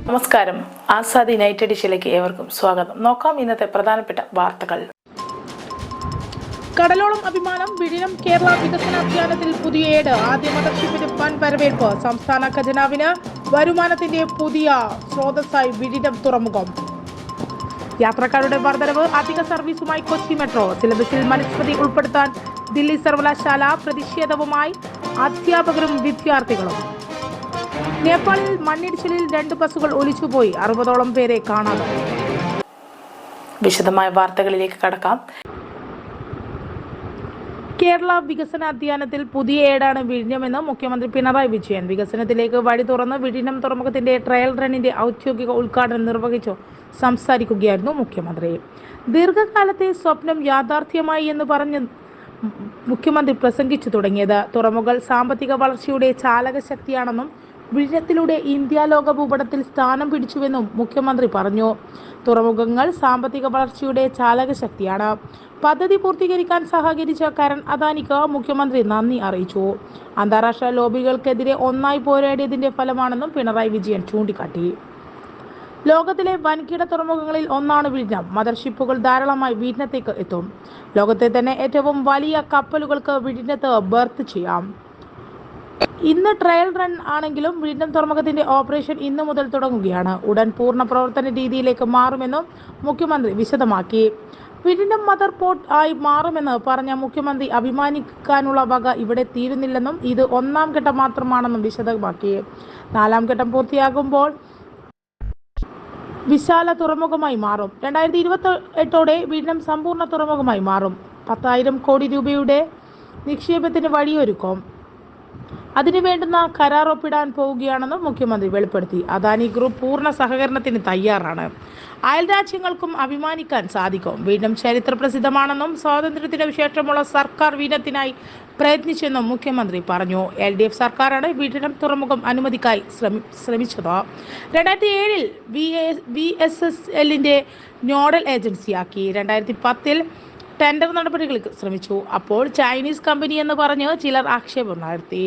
നമസ്കാരം. ആസാദി നൈറ്റ് എഡിഷനിലേക്ക് ഏവർക്കും സ്വാഗതം. നോക്കാം ഇന്നത്തെ പ്രധാനപ്പെട്ട വാർത്തകൾ. കടലോളം അഭിമാനം വിഴിഞ്ഞം കേരള വികസന അഭിയാനത്തിൽ പുതിയ ഏട്. ആദ്യ മദർഷിപ്പിന് വൻ വരവേൽപ്പ്. സംസ്ഥാന ഖജനാവിന് വരുമാനത്തിന്റെ പുതിയ സ്രോതസ്സായി വിഴിഞ്ഞം തുറമുഖം. യാത്രക്കാരുടെ വർധനവ്. അധിക സർവീസുമായി കൊച്ചി മെട്രോ. സിലബസിൽ മനുസ്മൃതി ഉൾപ്പെടുത്താൻ ദില്ലി സർവകലാശാല. പ്രതിഷേധവുമായി അധ്യാപകരും വിദ്യാർത്ഥികളും. നേപ്പാളിൽ മണ്ണിടിച്ചിലിൽ 2 ബസ്സുകൾ ഒലിച്ചുപോയി. 60ഓളം പേരെ കാണാതായി. വിശദമായ വാർത്തകളിലേക്ക് കടക്കാം. കേരള വികസന അധ്യാനത്തിൽ പുതിയ ഏടാണ് വിഴിഞ്ഞമെന്ന് മുഖ്യമന്ത്രി പിണറായി വിജയൻ. വികസനത്തിലേക്ക് വഴി തുറന്ന് വിഴിഞ്ഞം തുറമുഖത്തിന്റെ ട്രയൽ റണ്ണിന്റെ ഔദ്യോഗിക ഉദ്ഘാടനം നിർവഹിച്ചു സംസാരിക്കുകയായിരുന്നു മുഖ്യമന്ത്രി. ദീർഘകാലത്തെ സ്വപ്നം യാഥാർത്ഥ്യമായി എന്ന് പറഞ്ഞ് മുഖ്യമന്ത്രി പ്രസംഗിച്ചു തുടങ്ങിയത്. തുറമുഖങ്ങൾ സാമ്പത്തിക വളർച്ചയുടെ ചാലകശക്തിയാണെന്നും വിഴിഞ്ഞത്തിലൂടെ ഇന്ത്യ ലോക ഭൂപടത്തിൽ സ്ഥാനം പിടിച്ചുവെന്നും മുഖ്യമന്ത്രി പറഞ്ഞു. തുറമുഖങ്ങൾ സാമ്പത്തിക വളർച്ചയുടെ ചാലകശക്തിയാണ്. പദ്ധതി പൂർത്തീകരിക്കാൻ സഹകരിച്ച കരൺ അദാനിക്ക് മുഖ്യമന്ത്രി നന്ദി അറിയിച്ചു. അന്താരാഷ്ട്ര ലോബികൾക്കെതിരെ ഒന്നായി പോരാടിയതിന്റെ ഫലമാണെന്നും പിണറായി വിജയൻ ചൂണ്ടിക്കാട്ടി. ലോകത്തിലെ വൻകിട തുറമുഖങ്ങളിൽ ഒന്നാണ് വിഴിഞ്ഞം. മദർഷിപ്പുകൾ ധാരാളമായി വിഴിഞ്ഞത്തേക്ക് എത്തും. ലോകത്തെ തന്നെ ഏറ്റവും വലിയ കപ്പലുകൾക്ക് വിഴിഞ്ഞത്ത് ബർത്ത് ചെയ്യാം. ഇന്ന് ട്രയൽ റൺ ആണെങ്കിലും വിഴിഞ്ഞം തുറമുഖത്തിന്റെ ഓപ്പറേഷൻ ഇന്നു മുതൽ തുടങ്ങുകയാണ്. ഉടൻ പൂർണ്ണ പ്രവർത്തന രീതിയിലേക്ക് മാറുമെന്നും മുഖ്യമന്ത്രി വിശദമാക്കി. വിഴിഞ്ഞം മദർ പോർട്ട് ആയി മാറുമെന്ന് പറഞ്ഞ മുഖ്യമന്ത്രി അഭിമാനിക്കാനുള്ള വക ഇവിടെ തീരുന്നില്ലെന്നും ഇത് 1ാം ഘട്ടം മാത്രമാണെന്നും വിശദമാക്കി. 4ാം ഘട്ടം പൂർത്തിയാകുമ്പോൾ വിശാല തുറമുഖമായി മാറും. 2028ഓടെ വിഴിഞ്ഞം സമ്പൂർണ്ണ തുറമുഖമായി മാറും. 10,000 കോടി രൂപയുടെ നിക്ഷേപത്തിന് വഴിയൊരുക്കും. അതിനുവേണ്ടുന്ന കരാർ ഒപ്പിടാൻ പോവുകയാണെന്നും മുഖ്യമന്ത്രി വെളിപ്പെടുത്തി. അദാനി ഗ്രൂപ്പ് പൂർണ്ണ സഹകരണത്തിന് തയ്യാറാണ്. അയൽ രാജ്യങ്ങൾക്കും അഭിമാനിക്കാൻ സാധിക്കും. വിഴിഞ്ഞം ചരിത്ര പ്രസിദ്ധമാണെന്നും സ്വാതന്ത്ര്യത്തിന് ശേഷമുള്ള സർക്കാർ വിഴിഞ്ഞത്തിനായി പ്രയത്നിച്ചെന്നും മുഖ്യമന്ത്രി പറഞ്ഞു. LDF സർക്കാരാണ് വിഴിഞ്ഞം തുറമുഖം അനുമതിക്കായി ശ്രമിച്ചത്. 2007 VSSLന്റെ നോഡൽ ഏജൻസിയാക്കി. 2010 ടെൻഡർ നടപടികൾക്ക് ശ്രമിച്ചു. അപ്പോൾ ചൈനീസ് കമ്പനി എന്ന് പറഞ്ഞ് ചിലർ ആക്ഷേപം നടത്തി.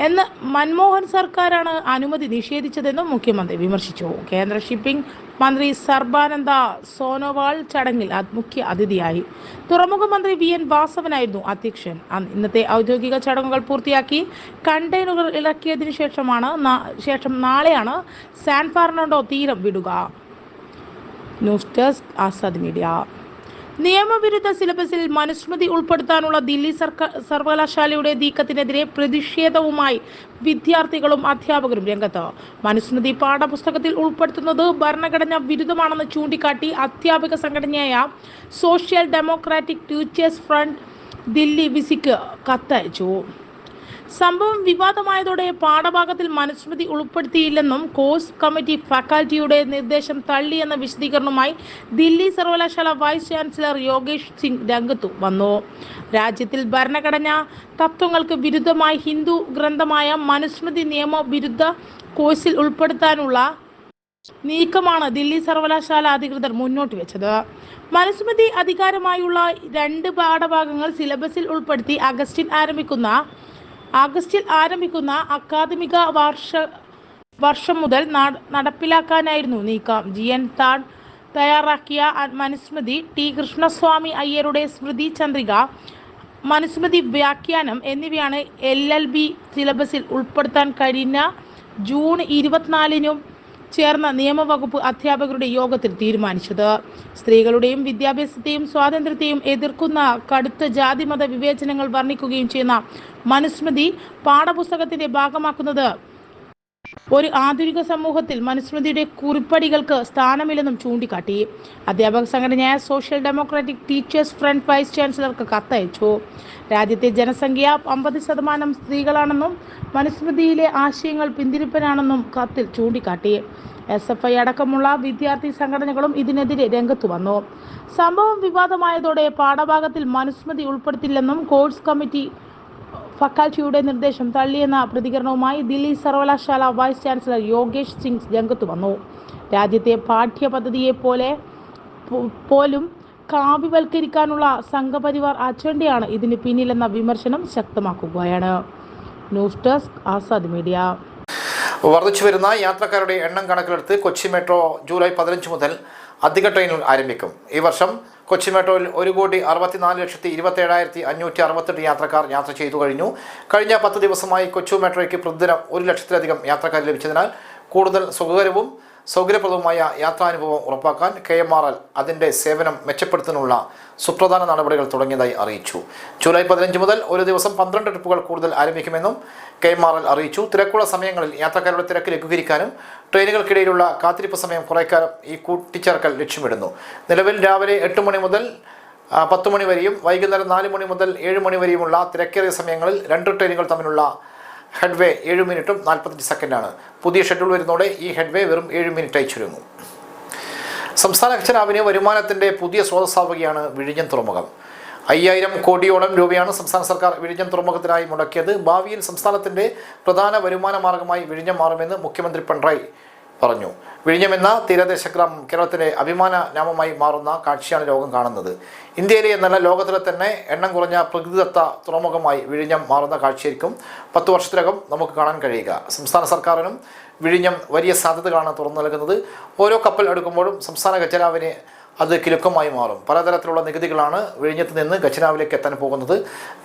എന്ന് മൻമോഹൻ സർക്കാരാണ് അനുമതി നിഷേധിച്ചതെന്നും മുഖ്യമന്ത്രി വിമർശിച്ചു. കേന്ദ്ര ഷിപ്പിംഗ് മന്ത്രി സർബാനന്ദ സോനോവാൾ ചടങ്ങിൽ മുഖ്യ അതിഥിയായി. തുറമുഖ മന്ത്രി VN വാസവനായിരുന്നു അധ്യക്ഷൻ. ഇന്നത്തെ ഔദ്യോഗിക ചടങ്ങുകൾ പൂർത്തിയാക്കി കണ്ടെയ്നറുകൾ ഇറക്കിയതിനു ശേഷം നാളെയാണ് സാൻ ഫെർണാണ്ടോ തീരം വിടുക. News desk Azad media. നിയമവിരുദ്ധ സിലബസിൽ മനുസ്മൃതി ഉൾപ്പെടുത്താനുള്ള ദില്ലി സർവകലാശാലയുടെ നീക്കത്തിനെതിരെ പ്രതിഷേധവുമായി വിദ്യാർത്ഥികളും അധ്യാപകരും രംഗത്ത്. മനുസ്മൃതി പാഠപുസ്തകത്തിൽ ഉൾപ്പെടുത്തുന്നത് ഭരണഘടനാ വിരുദ്ധമാണെന്ന് ചൂണ്ടിക്കാട്ടി അധ്യാപക സംഘടനയായ social democratic teachers front Delhi വിസിക്ക് കത്തയച്ചു. സംഭവം വിവാദമായതോടെ പാഠഭാഗത്തിൽ മനുസ്മൃതി ഉൾപ്പെടുത്തിയില്ലെന്നും കോഴ്സ് കമ്മിറ്റി ഫാക്കൽറ്റിയുടെ നിർദ്ദേശം തള്ളിയെന്ന വിശദീകരണവുമായി ദില്ലി സർവകലാശാല വൈസ് ചാൻസലർ യോഗേഷ് സിംഗ് രംഗത്തു വന്നു. രാജ്യത്തിൽ ഭരണഘടനാ തത്വങ്ങൾക്ക് വിരുദ്ധമായി ഹിന്ദു ഗ്രന്ഥമായ മനുസ്മൃതി നിയമവിരുദ്ധ കോഴ്സിൽ ഉൾപ്പെടുത്താനുള്ള നീക്കമാണ് ദില്ലി സർവകലാശാല അധികൃതർ മുന്നോട്ട് വെച്ചത്. മനുസ്മൃതി അധികാരമായുള്ള 2 പാഠഭാഗങ്ങൾ സിലബസിൽ ഉൾപ്പെടുത്തി ആഗസ്റ്റിൽ ആരംഭിക്കുന്ന അക്കാദമിക വർഷം മുതൽ നടപ്പിലാക്കാനായിരുന്നു നീക്കം. GN താൻ തയ്യാറാക്കിയ മനുസ്മൃതി, T കൃഷ്ണസ്വാമി അയ്യരുടെ സ്മൃതി ചന്ദ്രിക, മനുസ്മൃതി വ്യാഖ്യാനം എന്നിവയാണ് LLB സിലബസിൽ ഉൾപ്പെടുത്താൻ കഴിഞ്ഞ ജൂൺ 24-നും ചേർന്ന നിയമവകുപ്പ് അധ്യാപകരുടെ യോഗത്തിൽ തീരുമാനിച്ചത്. സ്ത്രീകളുടെയും വിദ്യാഭ്യാസത്തെയും സ്വാതന്ത്ര്യത്തെയും എതിർക്കുന്ന കടുത്ത ജാതിമത വിവേചനങ്ങൾ വർണ്ണിക്കുകയും ചെയ്യുന്ന മനുസ്മൃതി പാഠപുസ്തകത്തിന്റെ ഭാഗമാക്കുന്നത് ഒരു ആധുനിക സമൂഹത്തിൽ മനുസ്മൃതിയുടെ കുറിപ്പടികൾക്ക് സ്ഥാനമില്ലെന്നും ചൂണ്ടിക്കാട്ടി. അധ്യാപക സംഘടനയായ social democratic teachers front vice ചാൻസലർക്ക് കത്തയച്ചു. രാജ്യത്തെ ജനസംഖ്യ 50% സ്ത്രീകളാണെന്നും മനുസ്മൃതിയിലെ ആശയങ്ങൾ പിന്തിരിപ്പനാണെന്നും കത്തിൽ ചൂണ്ടിക്കാട്ടി. SFI അടക്കമുള്ള വിദ്യാർത്ഥി സംഘടനകളും ഇതിനെതിരെ രംഗത്തു വന്നു. സംഭവം വിവാദമായതോടെ പാഠഭാഗത്തിൽ മനുസ്മൃതി ഉൾപ്പെടുത്തില്ലെന്നും കോഴ്സ് കമ്മിറ്റി ഫാക്കൽറ്റിയുടെ നിർദ്ദേശം തള്ളിയെന്ന പ്രതികരണവുമായി ദില്ലി സർവകലാശാല വൈസ് ചാൻസലർ യോഗേഷ് സിംഗ് രംഗത്തു വന്നു. രാജ്യത്തെ പാഠ്യപദ്ധതിയെ പോലും കാവ്യവൽക്കരിക്കാനുള്ള സംഘപരിവാർ അജണ്ടയാണ് ഇതിന് പിന്നിലെന്ന വിമർശനം ശക്തമാക്കുകയാണ്. News desk Azad media. വർദ്ധിച്ചുവരുന്ന യാത്രക്കാരുടെ എണ്ണം കണക്കിലെടുത്ത് കൊച്ചി മെട്രോ ജൂലൈ 15 മുതൽ അധിക ട്രെയിനുകൾ ആരംഭിക്കും. ഈ വർഷം കൊച്ചി മെട്രോയിൽ 1,64,27,568 യാത്രക്കാർ യാത്ര ചെയ്തു കഴിഞ്ഞു. കഴിഞ്ഞ 10 ദിവസമായി കൊച്ചി മെട്രോയ്ക്ക് പ്രതിദിനം 1 ലക്ഷത്തിലധികം യാത്രക്കാർ ലഭിച്ചതിനാൽ കൂടുതൽ സുഖകരവും സൗകര്യപ്രദവുമായ യാത്രാനുഭവം ഉറപ്പാക്കാൻ KMRL അതിൻ്റെ സേവനം മെച്ചപ്പെടുത്തുന്നതിനുള്ള സുപ്രധാന നടപടികൾ തുടങ്ങിയതായി അറിയിച്ചു. ജൂലൈ 15 മുതൽ ഒരു ദിവസം 12 ട്രിപ്പുകൾ കൂടുതൽ ആരംഭിക്കുമെന്നും KMRL അറിയിച്ചു. തിരക്കുള്ള സമയങ്ങളിൽ യാത്രക്കാരുടെ തിരക്ക് ലഘൂകരിക്കാനും ട്രെയിനുകൾക്കിടയിലുള്ള കാത്തിരിപ്പ് സമയം കുറയ്ക്കാനും ഈ കൂട്ടിച്ചേർക്കൽ ലക്ഷ്യമിടുന്നു. നിലവിൽ രാവിലെ 8 മണി മുതൽ 10 മണി വരെയും വൈകുന്നേരം 4 മണി മുതൽ 7 മണി വരെയുമുള്ള തിരക്കേറിയ സമയങ്ങളിൽ 2 ട്രെയിനുകൾ തമ്മിലുള്ള ഹെഡ്വേ 7 മിനിറ്റും 45 സെക്കൻഡാണ്. പുതിയ ഷെഡ്യൂൾ വരുന്നതോടെ ഈ ഹെഡ്വേ വെറും 7 മിനിറ്റായി ചുരുങ്ങും. സംസ്ഥാന ഖജനാവിന് വരുമാനത്തിൻ്റെ പുതിയ സ്രോതസ്സാവുകയാണ് വിഴിഞ്ഞം തുറമുഖം. 5000 കോടിയോളം രൂപയാണ് സംസ്ഥാന സർക്കാർ വിഴിഞ്ഞം തുറമുഖത്തിനായി മുടക്കിയത്. ഭാവിയിൽ സംസ്ഥാനത്തിൻ്റെ പ്രധാന വരുമാന മാർഗമായി വിഴിഞ്ഞം മാറുമെന്ന് മുഖ്യമന്ത്രി പിണറായി പറഞ്ഞു. വിഴിഞ്ഞം എന്ന തീരദേശ ഗ്രാമം കേരളത്തിലെ അഭിമാന നാമമായി മാറുന്ന കാഴ്ചയാണ് ലോകം കാണുന്നത്. ഇന്ത്യയിലെ എന്നല്ല ലോകത്തിലെ തന്നെ എണ്ണം കുറഞ്ഞ പ്രകൃതിദത്ത തുറമുഖമായി വിഴിഞ്ഞം മാറുന്ന കാഴ്ചയായിരിക്കും 10 വർഷത്തിനകം നമുക്ക് കാണാൻ കഴിയുക. സംസ്ഥാന സർക്കാരിനും വിഴിഞ്ഞം വലിയ സാധ്യതകളാണ് തുറന്നു നൽകുന്നത്. ഓരോ കപ്പൽ എടുക്കുമ്പോഴും സംസ്ഥാന ഖജനാവിന് അത് കിലുക്കമായി മാറും. പലതരത്തിലുള്ള നികുതികളാണ് വിഴിഞ്ഞത്ത് നിന്ന് ഖജനാവിലേക്ക് എത്താൻ പോകുന്നത്.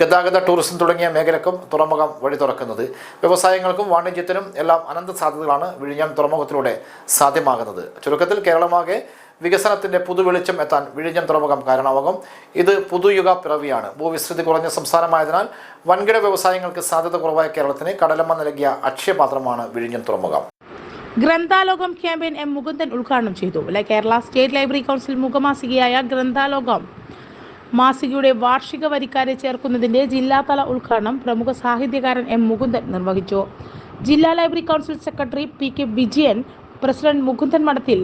ഗതാഗത, ടൂറിസം തുടങ്ങിയ മേഖലക്കും തുറമുഖം വഴി തുറക്കുന്നത്. വ്യവസായങ്ങൾക്കും വാണിജ്യത്തിനും എല്ലാം അനന്ത സാധ്യതകളാണ് വിഴിഞ്ഞം തുറമുഖത്തിലൂടെ സാധ്യമാകുന്നത്. ചുരുക്കത്തിൽ കേരളമാകെ വികസനത്തിൻ്റെ പുതുവെളിച്ചം എത്താൻ വിഴിഞ്ഞം തുറമുഖം കാരണമാകും. ഇത് പുതുയുഗ പിറവിയാണ്. ഭൂവിസ്തൃതി കുറഞ്ഞ സംസ്ഥാനമായതിനാൽ വൻകിട വ്യവസായങ്ങൾക്ക് സാധ്യത കുറവായ കേരളത്തിന് കടലമ്മ നൽകിയ അക്ഷയപാത്രമാണ് വിഴിഞ്ഞം തുറമുഖം. ഗ്രന്ഥാലോകം ക്യാമ്പയിൻ മുകുന്ദൻ ഉദ്ഘാടനം ചെയ്തു. കേരള സ്റ്റേറ്റ് ലൈബ്രറി കൗൺസിൽ മുഖമാസികയായ ഗ്രന്ഥാലോകം മാസികയുടെ വാർഷിക വരിക്കാരെ ചേർക്കുന്നതിന്റെ ജില്ലാതല ഉദ്ഘാടനം പ്രമുഖ സാഹിത്യകാരൻ മുകുന്ദൻ നിർവഹിച്ചു. ജില്ലാ library council secretary PK Vijayan, president Mukundan Madathil,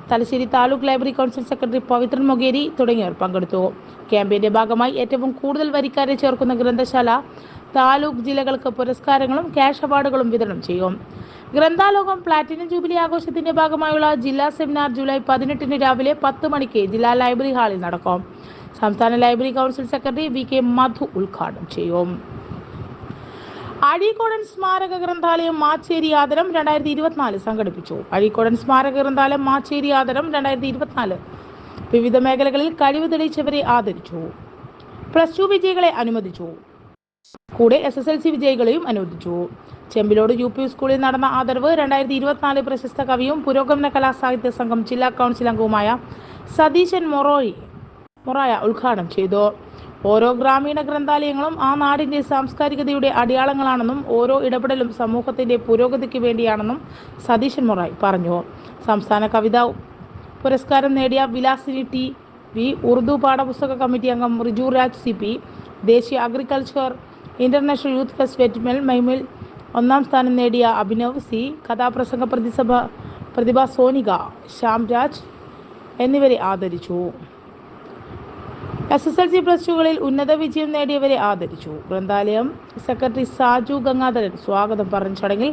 Thalassery taluk library council secretary Pavithran Mokeri തുടങ്ങിയവർ പങ്കെടുത്തു. ക്യാമ്പയിന്റെ ഭാഗമായി ഏറ്റവും കൂടുതൽ വരിക്കാരെ ചേർക്കുന്ന ഗ്രന്ഥശാല താലൂക്ക് ജില്ലകൾക്ക് പുരസ്കാരങ്ങളും ക്യാഷ് അവാർഡുകളും വിതരണം ചെയ്യും. ഗ്രന്ഥാലോകം പ്ലാറ്റിനം ജൂബിലി ആഘോഷത്തിന്റെ ഭാഗമായുള്ള ജില്ലാ സെമിനാർ ജൂലൈ 18 രാവിലെ 10 മണിക്ക് ജില്ലാ ലൈബ്രറി ഹാളിൽ നടക്കും. സംസ്ഥാന ലൈബ്രറി കൗൺസിൽ സെക്രട്ടറി VK മധു ഉദ്ഘാടനം ചെയ്യും. അഴീക്കോടൻ സ്മാരക ഗ്രന്ഥാലയം മാച്ചേരി ആദരം 2024 സംഘടിപ്പിച്ചു. അഴീക്കോടൻ സ്മാരക ഗ്രന്ഥാലയം മാച്ചേരി ആദരം 2024 വിവിധ മേഖലകളിൽ കഴിവ് തെളിയിച്ചവരെ ആദരിച്ചു. +2 വിജയികളെ അനുമോദിച്ചു. കൂടെ SSLC വിജയികളെയും അനുവദിച്ചു. ചെമ്പിലോട് UP സ്കൂളിൽ നടന്ന ആദരവ് 2024 പ്രശസ്ത കവിയും പുരോഗമന കലാസാഹിത്യ സംഘം ജില്ലാ കൗൺസിൽ അംഗവുമായ സതീശൻ മൊറായ ഉദ്ഘാടനം ചെയ്തു. ഓരോ ഗ്രാമീണ ഗ്രന്ഥാലയങ്ങളും ആ നാടിന്റെ സാംസ്കാരികതയുടെ അടയാളങ്ങളാണെന്നും ഓരോ ഇടപെടലും സമൂഹത്തിന്റെ പുരോഗതിക്ക് വേണ്ടിയാണെന്നും സതീശൻ മൊറായി പറഞ്ഞു. സംസ്ഥാന കവിതാ പുരസ്കാരം നേടിയ വിലാസിനി TV, ഉറുദു പാഠപുസ്തക കമ്മിറ്റി അംഗം റിജു രാജ് CP, ദേശീയ അഗ്രികൾച്ചർ ഇന്റർനാഷണൽ യൂത്ത് ഫെസ്റ്റിവൽ മൈമിൽ 1ാം സ്ഥാനം നേടിയ അഭിനവ് C, കഥാപ്രസംഗ പ്രതിഭ സോനിക, ശ്യാംരാജ് എന്നിവരെ ആദരിച്ചു. SSLC +2കളിൽ ഉന്നത വിജയം നേടിയവരെ ആദരിച്ചു. ഗ്രന്ഥാലയം സെക്രട്ടറി സാജു ഗംഗാധരൻ സ്വാഗതം പറഞ്ഞ ചടങ്ങിൽ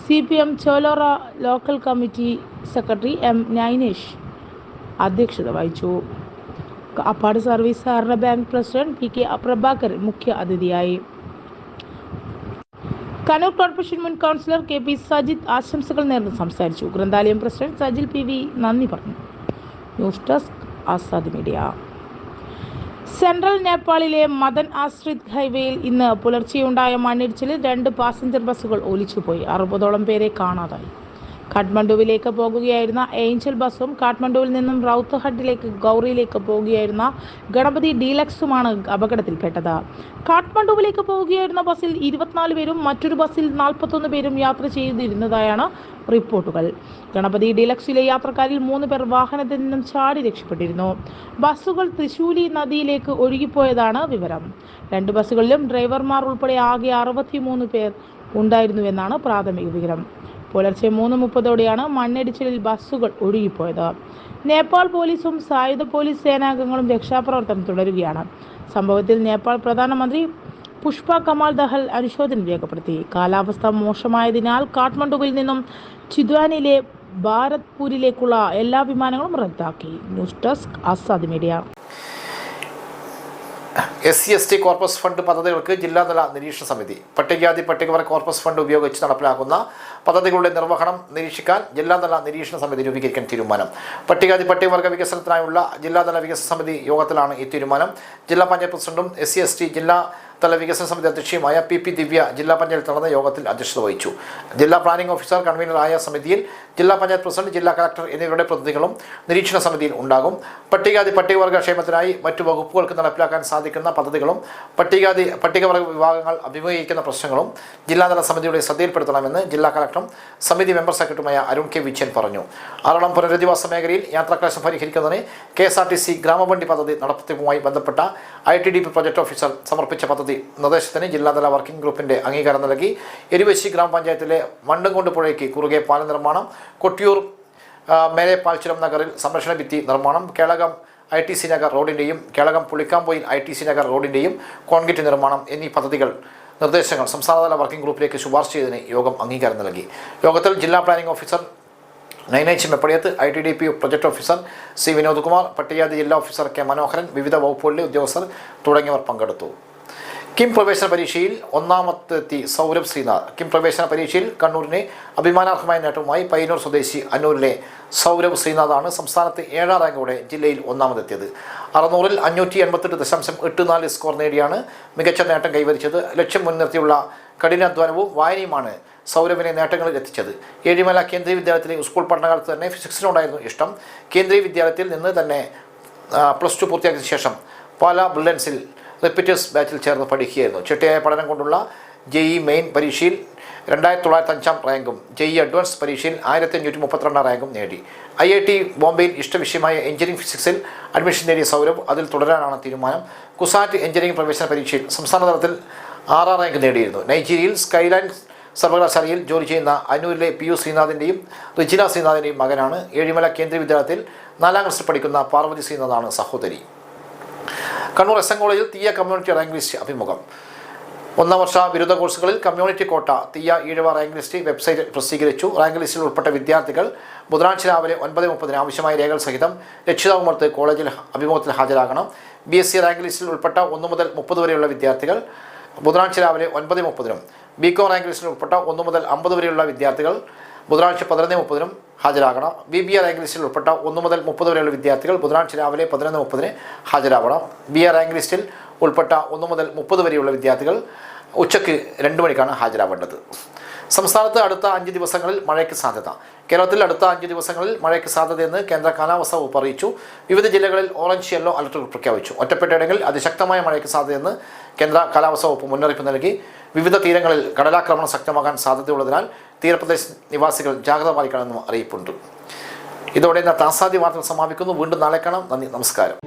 CPM Cholora local committee secretary Nainesh അധ്യക്ഷത വഹിച്ചു. കാപ്പാട് സർവീസ് സഹകരണ ബാങ്ക് പ്രസിഡന്റ് PK പ്രഭാകരൻ മുഖ്യ അതിഥിയായി. കണ്ണൂർ കോർപ്പറേഷൻ മുൻ കൗൺസിലർ KP സജിത് ആശംസകൾ നേർന്ന് സംസാരിച്ചു. ഗ്രന്ഥാലയം പ്രസിഡന്റ് സജിൽ PV നന്ദി പറഞ്ഞു. News desk Azad media. Central നേപ്പാളിലെ മദൻ ആശ്രിത് ഹൈവേയിൽ ഇന്ന് പുലർച്ചെയുണ്ടായ മണ്ണിടിച്ചിലിൽ 2 പാസഞ്ചർ ബസ്സുകൾ ഒലിച്ചുപോയി. 60ഓളം പേരെ കാണാതായി. കാഠ്മണ്ഡുവിലേക്ക് പോകുകയായിരുന്ന ഏഞ്ചൽ ബസ്സും കാഠ്മണ്ഡുവിൽ നിന്നും റൗത്തഹട്ടിലേക്ക് ഗൗറിയിലേക്ക് പോകുകയായിരുന്ന ഗണപതി ഡീലക്സുമാണ് അപകടത്തിൽപ്പെട്ടത്. കാഠ്മണ്ഡുവിലേക്ക് പോകുകയായിരുന്ന ബസ്സിൽ 24 പേരും മറ്റൊരു ബസ്സിൽ 41 പേരും യാത്ര ചെയ്തിരുന്നതായാണ് റിപ്പോർട്ടുകൾ. ഗണപതി ഡീലക്സിലെ യാത്രക്കാരിൽ 3 പേർ വാഹനത്തിൽ നിന്നും ചാടി രക്ഷപ്പെട്ടിരുന്നു. ബസ്സുകൾ തൃശൂലി നദിയിലേക്ക് ഒഴുകിപ്പോയതാണ് വിവരം. 2 ബസ്സുകളിലും ഡ്രൈവർമാർ ഉൾപ്പെടെ ആകെ 63 പേർ ഉണ്ടായിരുന്നുവെന്നാണ് പ്രാഥമിക വിവരം. പുലർച്ചെ 3:30ഓടെയാണ് മണ്ണിടിച്ചിലിൽ ബസ്സുകൾ ഒഴുകിപ്പോയത്. നേപ്പാൾ പോലീസും സായുധ പോലീസ് സേനാംഗങ്ങളും രക്ഷാപ്രവർത്തനം തുടരുകയാണ്. സംഭവത്തിൽ നേപ്പാൾ പ്രധാനമന്ത്രി പുഷ്പ കമാൽ ദഹൽ അനുശോചനം രേഖപ്പെടുത്തി. കാലാവസ്ഥ മോശമായതിനാൽ കാഠ്മണ്ഡുവിൽ നിന്നും ചിദ്വാനിലെ ഭാരത്പൂരിലേക്കുള്ള എല്ലാ വിമാനങ്ങളും റദ്ദാക്കി. News desk Azad media. SC/ST corpus fund പദ്ധതികൾക്ക് ജില്ലാതല നിരീക്ഷണ സമിതി. പട്ടികജാതി പട്ടികവർഗ കോർപ്പസ് ഫണ്ട് ഉപയോഗിച്ച് നടപ്പിലാക്കുന്ന പദ്ധതികളുടെ നിർവഹണം നിരീക്ഷിക്കാൻ ജില്ലാതല നിരീക്ഷണ സമിതി രൂപീകരിക്കാൻ തീരുമാനം. പട്ടികജാതി പട്ടികവർഗ വികസനത്തിനായുള്ള ജില്ലാതല വികസന സമിതി യോഗത്തിലാണ് ഈ തീരുമാനം. ജില്ലാ പഞ്ചായത്ത് പ്രസിഡന്റും SC/ST ജില്ലാ തല വികസന സമിതി അധ്യക്ഷയുമായ PP ദിവ്യ ജില്ലാ പഞ്ചായത്ത് നടന്ന യോഗത്തിൽ അധ്യക്ഷത വഹിച്ചു. ജില്ലാ പ്ലാനിംഗ് ഓഫീസർ കൺവീനറായ സമിതിയിൽ ജില്ലാ പഞ്ചായത്ത് പ്രസിഡന്റ്, ജില്ലാ കളക്ടർ എന്നിവരുടെ പ്രതിനിധികളും നിരീക്ഷണ സമിതിയിൽ ഉണ്ടാകും. പട്ടികജാതി പട്ടികവർഗ ക്ഷേമത്തിനായി മറ്റു വകുപ്പുകൾക്ക് നടപ്പിലാക്കാൻ സാധിക്കുന്ന പദ്ധതികളും പട്ടികവർഗ വിഭാഗങ്ങൾ അഭിമുഖീകരിക്കുന്ന പ്രശ്നങ്ങളും ജില്ലാതല സമിതിയുടെ ശ്രദ്ധയിൽപ്പെടുത്തണമെന്ന് ജില്ലാ കളക്ടറും സമിതി മെമ്പർ സെക്രട്ടറിയുമായ അരുൺ K. വിജയൻ പറഞ്ഞു. ആറളം പുനരധിവാസ മേഖലയിൽ യാത്രാക്ലേശം പരിഹരിക്കുന്നതിന് KSRTC ഗ്രാമവണ്ടി പദ്ധതി നടത്തിപ്പുമായി ബന്ധപ്പെട്ട ITDP പ്രൊജക്ട് ഓഫീസർ സമർപ്പിച്ച പദ്ധതി നിർദ്ദേശത്തിന് ജില്ലാതല വർക്കിംഗ് ഗ്രൂപ്പിന്റെ അംഗീകാരം നൽകി. എരുവശി ഗ്രാമപഞ്ചായത്തിലെ മണ്ടുംകൊണ്ട് പുഴയ്ക്ക് കുറുകെ പാലം നിർമ്മാണം, കൊട്ടിയൂർ മേലെപ്പാൽച്ചുരം നഗറിൽ സംരക്ഷണ ഭിത്തി നിർമ്മാണം, കേളകം ITC നഗർ റോഡിൻ്റെയും കേളകം പുളിക്കാമ്പോയിൽ ITC നഗർ റോഡിൻ്റെയും കോൺക്രീറ്റ് നിർമ്മാണം എന്നീ നിർദ്ദേശങ്ങൾ സംസ്ഥാനതല വർക്കിംഗ് ഗ്രൂപ്പിലേക്ക് ശുപാർശ ചെയ്തതിന് യോഗം അംഗീകാരം നൽകി. യോഗത്തിൽ ജില്ലാ planning officer Nainech Meppadiyath, ITDP project officer C. Vinod Kumar, പട്ടികജാതി ജില്ലാ ഓഫീസർ K. മനോഹരൻ, വിവിധ വകുപ്പുകളിലെ ഉദ്യോഗസ്ഥർ തുടങ്ങിയവർ പങ്കെടുത്തു. കിം പ്രവേശന പരീക്ഷയിൽ ഒന്നാമത്തെത്തി സൗരഭ് ശ്രീനാഥ്. കിം പ്രവേശന പരീക്ഷയിൽ കണ്ണൂരിനെ അഭിമാനാർഹമായ നേട്ടവുമായി പയ്യന്നൂർ സ്വദേശി അന്നൂരിലെ സൗരഭ് ശ്രീനാഥാണ് സംസ്ഥാനത്ത് 7ാം റാങ്കോടെ ജില്ലയിൽ ഒന്നാമതെത്തിയത്. 600-ൽ 588.84 സ്കോർ നേടിയാണ് മികച്ച നേട്ടം കൈവരിച്ചത്. ലക്ഷ്യം മുൻനിർത്തിയുള്ള കഠിനാധ്വാനവും വായനയുമാണ് സൗരഭിനെ നേട്ടങ്ങളിൽ എത്തിച്ചത്. ഏഴിമല കേന്ദ്രീയ വിദ്യാലയത്തിലെ സ്കൂൾ പഠനകാലത്ത് തന്നെ ഫിസിക്സിനോടായിരുന്നു ഇഷ്ടം. കേന്ദ്രീയ വിദ്യാലയത്തിൽ നിന്ന് തന്നെ +2 പൂർത്തിയാക്കിയ ശേഷം പാലാ ബ്രില്യൻസിൽ റിപ്പീറ്റേഴ്സ് ബാച്ചിൽ ചേർന്ന് പഠിക്കുകയായിരുന്നു. ചിട്ടയായ പഠനം കൊണ്ടുള്ള JEE മെയിൻ പരീക്ഷയിൽ 2905 റാങ്കും JEE അഡ്വാൻസ് പരീക്ഷയിൽ 1532 റാങ്കും നേടി. IIT ബോംബെയിൽ ഇഷ്ടവിഷയമായ എഞ്ചിനീയറിംഗ് ഫിസിക്സിൽ അഡ്മിഷൻ നേടിയ സൗരഭ് അതിൽ തുടരാനാണ് തീരുമാനം. കുസാറ്റ് എഞ്ചിനീയറിംഗ് പ്രവേശന പരീക്ഷയിൽ സംസ്ഥാന തലത്തിൽ 6ാം റാങ്ക് നേടിയിരുന്നു. നൈജീരിയയിൽ സ്കൈലൈൻ സർവകലാശാലയിൽ ജോലി ചെയ്യുന്ന അന്നൂരിലെ PU ശ്രീനാഥിൻ്റെയും റിജിന ശ്രീനാഥിൻ്റെയും മകനാണ്. ഏഴിമല കേന്ദ്രീയ വിദ്യാലയത്തിൽ 4ാം ക്ലാസ്സിൽ പഠിക്കുന്ന പാർവതി ശ്രീനാഥാണ് സഹോദരി. കണ്ണൂർ SM കോളേജിൽ തീയ കമ്മ്യൂണിറ്റി റാങ്ക് ലിസ്റ്റ് അഭിമുഖം. 1ാം വർഷ ബിരുദ കോഴ്സുകളിൽ കമ്മ്യൂണിറ്റി കോട്ട തീയ ഈഴവ റാങ്ക് ലിസ്റ്റ് വെബ്സൈറ്റിൽ പ്രസിദ്ധീകരിച്ചു. റാങ്ക് ലിസ്റ്റിൽ ഉൾപ്പെട്ട വിദ്യാർത്ഥികൾ ബുധനാഴ്ച രാവിലെ 9:30 ആവശ്യമായ രേഖകൾ സഹിതം രക്ഷിതാവുമടുത്ത് കോളേജിൽ അഭിമുഖത്തിൽ ഹാജരാകണം. BSc റാങ്ക് ലിസ്റ്റിൽ ഉൾപ്പെട്ട 1 മുതൽ 30 വരെയുള്ള വിദ്യാർത്ഥികൾ ബുധനാഴ്ച രാവിലെ 9:30-നും BCom റാങ്ക് ലിസ്റ്റിൽ ഉൾപ്പെട്ട 1 മുതൽ 50 വരെയുള്ള വിദ്യാർത്ഥികൾ ബുധനാഴ്ച 11:30-നും ഹാജരാകണം. BBA റാങ്ക് ലിസ്റ്റിൽ ഉൾപ്പെട്ട 1 മുതൽ 30 വരെയുള്ള വിദ്യാർത്ഥികൾ ബുധനാഴ്ച രാവിലെ 11:30-ന് ഹാജരാകണം. BA റാങ്ക് ലിസ്റ്റിൽ ഉൾപ്പെട്ട 1 മുതൽ 30 വരെയുള്ള വിദ്യാർത്ഥികൾ ഉച്ചയ്ക്ക് 2 മണിക്കാണ് ഹാജരാവേണ്ടത്. സംസ്ഥാനത്ത് അടുത്ത 5 ദിവസങ്ങളിൽ മഴയ്ക്ക് സാധ്യത. കേരളത്തിൽ അടുത്ത 5 ദിവസങ്ങളിൽ മഴയ്ക്ക് സാധ്യതയെന്ന് കേന്ദ്ര കാലാവസ്ഥാ വകുപ്പ് അറിയിച്ചു. വിവിധ ജില്ലകളിൽ ഓറഞ്ച് യെല്ലോ അലർട്ടുകൾ പ്രഖ്യാപിച്ചു. ഒറ്റപ്പെട്ടയിടങ്ങളിൽ അതിശക്തമായ മഴയ്ക്ക് സാധ്യതയെന്ന് കേന്ദ്ര കാലാവസ്ഥാ വകുപ്പ് മുന്നറിയിപ്പ് നൽകി. വിവിധ തീരങ്ങളിൽ കടലാക്രമണം ശക്തമാകാൻ സാധ്യതയുള്ളതിനാൽ തീരപ്രദേശ നിവാസികൾ ജാഗ്രത പാലിക്കണമെന്നും അറിയിപ്പുണ്ട്. ഇതോടെ താസാദ്യ വാർത്തകൾ സമാപിക്കുന്നു. വീണ്ടും നാളെ കാണാം. നന്ദി, നമസ്കാരം.